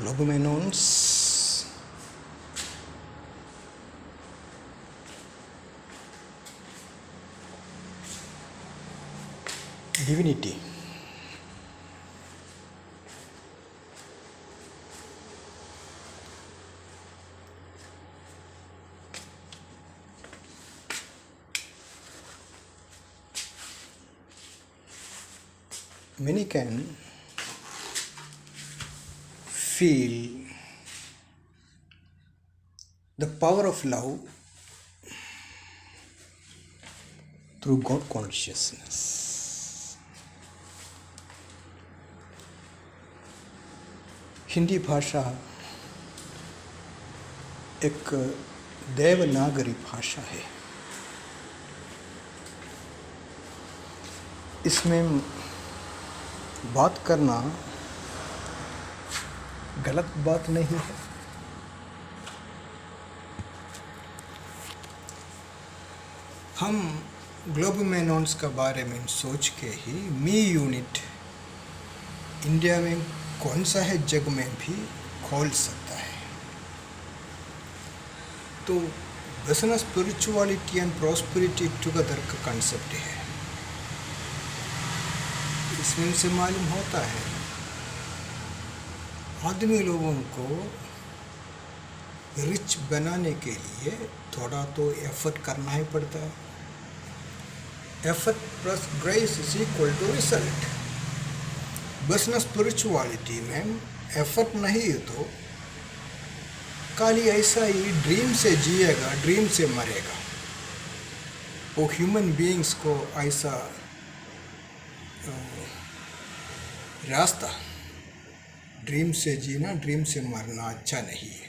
Globumenons, divinity. Many can feel the power of love through God consciousness. Hindi भाषा एक देवनागरी भाषा है। इसमें बात करना गलत बात नहीं है। हम ग्लोबुमेनॉन्स के बारे में सोच के ही मी यूनिट इंडिया में कौन सा है जग में भी खोल सकता है। तो business spirituality and prosperity together का कंसेप्ट है। इसमें से मालूम होता है आदमी लोगों को रिच बनाने के लिए थोड़ा तो एफर्ट करना ही पड़ता है। Effort plus grace is equal to result. Business spirituality में एफर्ट नहीं है तो खाली ऐसा ही ड्रीम से जिएगा, ड्रीम से मरेगा। वो ह्यूमन बीइंग्स को ऐसा रास्ता ड्रीम से जीना, ड्रीम से मरना अच्छा नहीं है।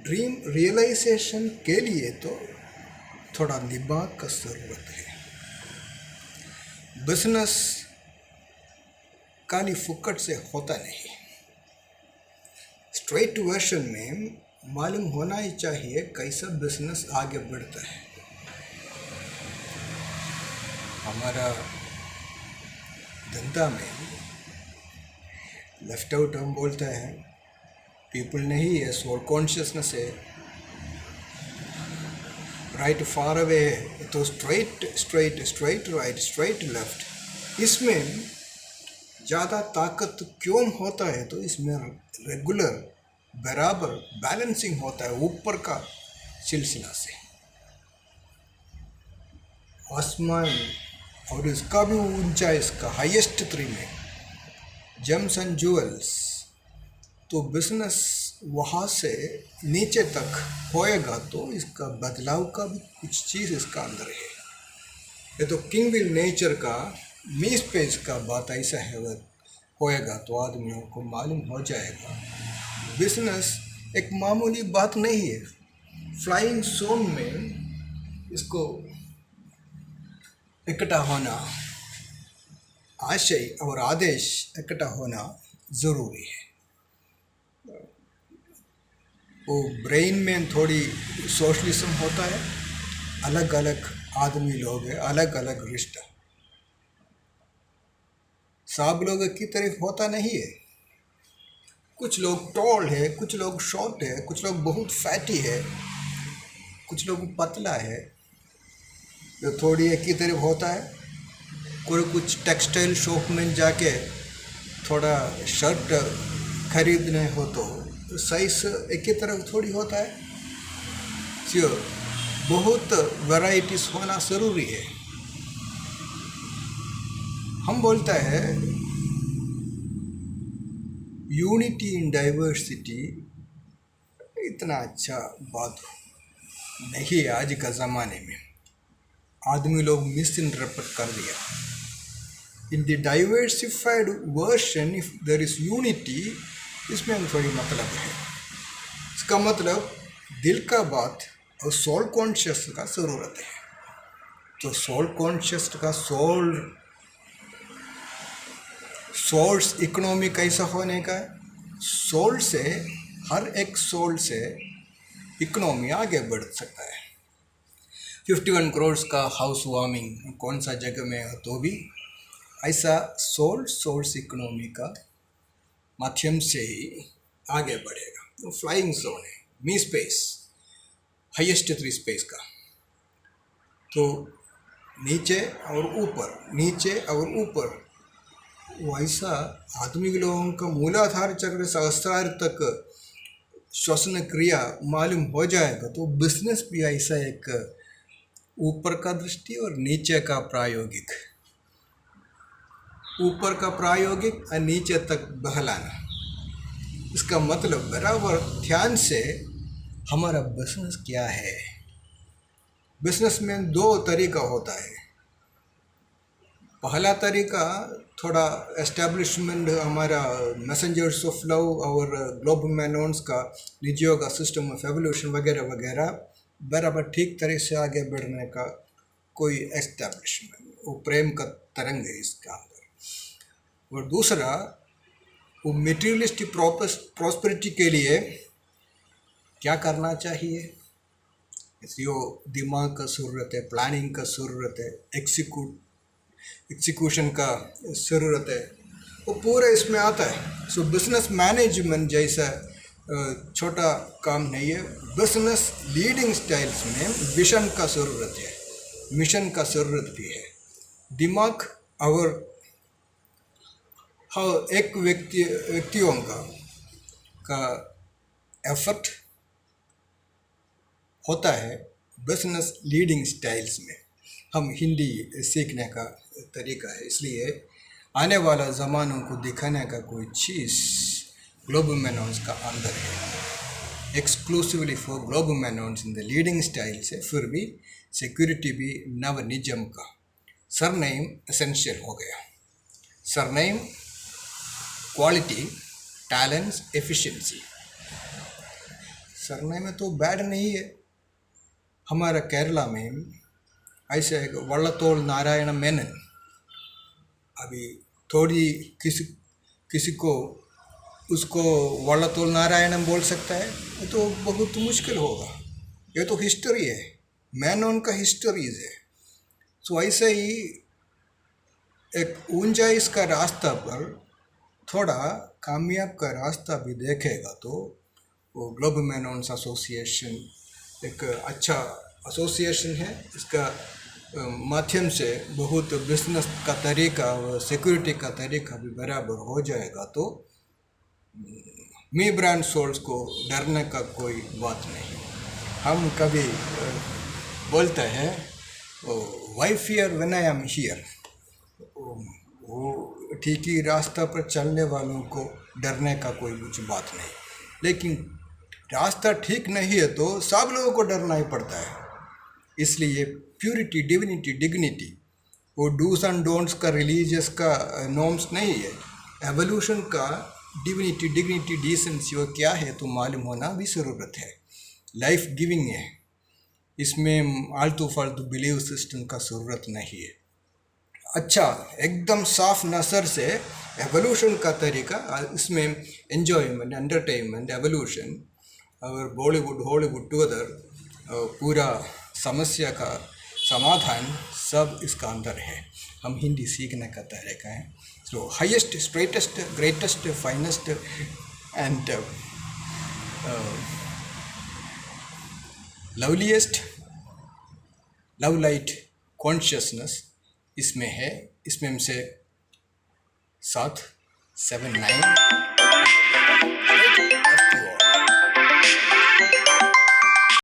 ड्रीम रियलाइजेशन के लिए तो थोड़ा दिमाग का ज़रूरत है। बिजनेस खाली फुकट से होता नहीं। स्ट्रेट वर्जन में मालूम होना ही चाहिए कैसा बिजनेस आगे बढ़ता है। हमारा धंधा में लेफ्ट आउट हम बोलते हैं, पीपल नहीं है, सोल कॉन्शियसनेस है, राइट फार अवे है, तो straight straight straight right straight left. इसमें ज़्यादा ताकत क्यों होता है तो इसमें रेगुलर बराबर बैलेंसिंग होता है ऊपर का सिलसिला से। आसमान और इसका भी ऊंचा, इसका हाईएस्ट ट्री में जेम्स एंड ज्वेल्स, तो बिजनेस वहाँ से नीचे तक होएगा तो इसका बदलाव का भी कुछ चीज़ इसका अंदर है। ये तो किंग विल नेचर का मी स्पेस का बात ऐसा है, वह होएगा तो आदमियों को मालूम हो जाएगा बिजनेस एक मामूली बात नहीं है। फ्लाइंग जोन में इसको इकट्ठा होना, आशय और आदेश इकट्ठा होना ज़रूरी है। वो ब्रेन में थोड़ी सोशलिज्म होता है, अलग अलग आदमी लोग हैं, अलग अलग रिश्ता। सब लोग की तरफ होता नहीं है। कुछ लोग टॉल है, कुछ लोग शॉर्ट है, कुछ लोग बहुत फैटी है, कुछ लोग पतला है, जो थोड़ी एक ही तरफ होता है। कोई कुछ टेक्सटाइल शॉप में जाके थोड़ा शर्ट खरीदने हो तो साइज एक ही तरफ थोड़ी होता है। जो बहुत वैराइटीज होना ज़रूरी है। हम बोलते हैं यूनिटी इन डाइवर्सिटी, इतना अच्छा बात नहीं आज का ज़माने में। आदमी लोग मिस इंटरप्रेट कर दिया। In the diversified version if there is unity, इसमें थोड़ी मतलब है। इसका मतलब दिल का बात और सोल कॉन्शियस का ज़रूरत है। तो सोल कॉन्शियस का सोल्स इकोनॉमी कैसा होने का, सोल से हर एक सोल से इकोनॉमी आगे बढ़ सकता है। 51 करोड़ का हाउस वार्मिंग कौन सा जगह में हो तो भी ऐसा सोर्स इकोनॉमी का माध्यम से ही आगे बढ़ेगा। तो फ्लाइंग जोन है, मी स्पेस, हाईएस्ट 3 स्पेस का। तो नीचे और ऊपर, नीचे और ऊपर, वैसा आदमी लोगों का मूलाधार चक्र सहस्रार तक श्वसन क्रिया मालूम हो जाएगा तो बिजनेस भी ऐसा एक ऊपर का दृष्टि और नीचे का प्रायोगिक, ऊपर का प्रायोगिक और नीचे तक बहलाना। इसका मतलब बराबर ध्यान से हमारा बिजनेस क्या है। बिजनेस में 2 तरीका होता है। पहला तरीका थोड़ा एस्टेब्लिशमेंट, हमारा मैसेंजर्स ऑफ लव और ग्लोब मैनोन्स का निजयोग सिस्टम ऑफ एवोल्यूशन वगैरह वगैरह बराबर ठीक तरह से आगे बढ़ने का कोई एस्टेब्लिशमेंट, वो प्रेम का तरंग है इसका अंदर। और दूसरा, वो मटेरियलिस्टिक प्रॉस्पेरिटी के लिए क्या करना चाहिए, इसलिए दिमाग का ज़रूरत है, प्लानिंग का ज़रूरत है, एग्जीक्यूशन का ज़रूरत है, वो पूरा इसमें आता है। सो बिजनेस मैनेजमेंट जैसा छोटा काम नहीं है। बिजनेस लीडिंग स्टाइल्स में विजन का ज़रूरत है, मिशन का ज़रूरत भी है। दिमाग और एक व्यक्तियों का एफर्ट होता है बिजनेस लीडिंग स्टाइल्स में। हम हिंदी सीखने का तरीका है, इसलिए आने वाला ज़मानों को दिखाने का कोई चीज़ ग्लोबल मैनोन्स का अंदर है, एक्सक्लूसिवली फॉर ग्लोबल मैनोन्स इन द लीडिंग स्टाइल से। फिर भी सिक्योरिटी भी नवनिजम का सरनेम एसेंशियल हो गया। Surname, quality, talents, efficiency. Surname में तो बैड नहीं है। हमारा केरला में ऐसे वल्लतोल नारायण मेनन, अभी थोड़ी किसी को उसको वल्लतोल नारायणन बोल सकता है, ये तो बहुत मुश्किल होगा। ये तो हिस्ट्री है, मेनन का हिस्ट्रीज है। सो ऐसे ही एक ऊंचाई का रास्ता पर थोड़ा कामयाब का रास्ता भी देखेगा तो वो ग्लोबल मैनोन्स एसोसिएशन एक अच्छा एसोसिएशन है। इसका माध्यम से बहुत बिजनेस का तरीका और सिक्योरिटी का तरीका भी बराबर हो जाएगा। तो मी ब्रांड सोल्स को डरने का कोई बात नहीं। हम कभी बोलते हैं why fear when I am here, वो ठीक ही रास्ता पर चलने वालों को डरने का कोई कुछ बात नहीं। लेकिन रास्ता ठीक नहीं है तो सब लोगों को डरना ही पड़ता है। इसलिए प्यूरिटी, डिविनिटी, डिग्निटी, वो डूज एंड डोंट्स का, रिलीजियस का नॉर्म्स नहीं है। एवोल्यूशन का डिविनिटी, डिग्निटी, डिसेंसी वो क्या है तो मालूम होना भी ज़रूरत है। लाइफ गिविंग है, इसमें आलतू फालतू बिलीव सिस्टम का ज़रूरत नहीं है। अच्छा, एकदम साफ नज़र से एवोल्यूशन का तरीका, इसमें एन्जॉयमेंट, एंटरटेनमेंट, एवोल्यूशन और बॉलीवुड हॉलीवुड टुगेदर, पूरा समस्या का समाधान सब इसका अंदर है। हम हिंदी सीखने का तरीका है। So highest, straightest, greatest, finest and loveliest love light consciousness इसमें है। इसमें से 7, 7, 9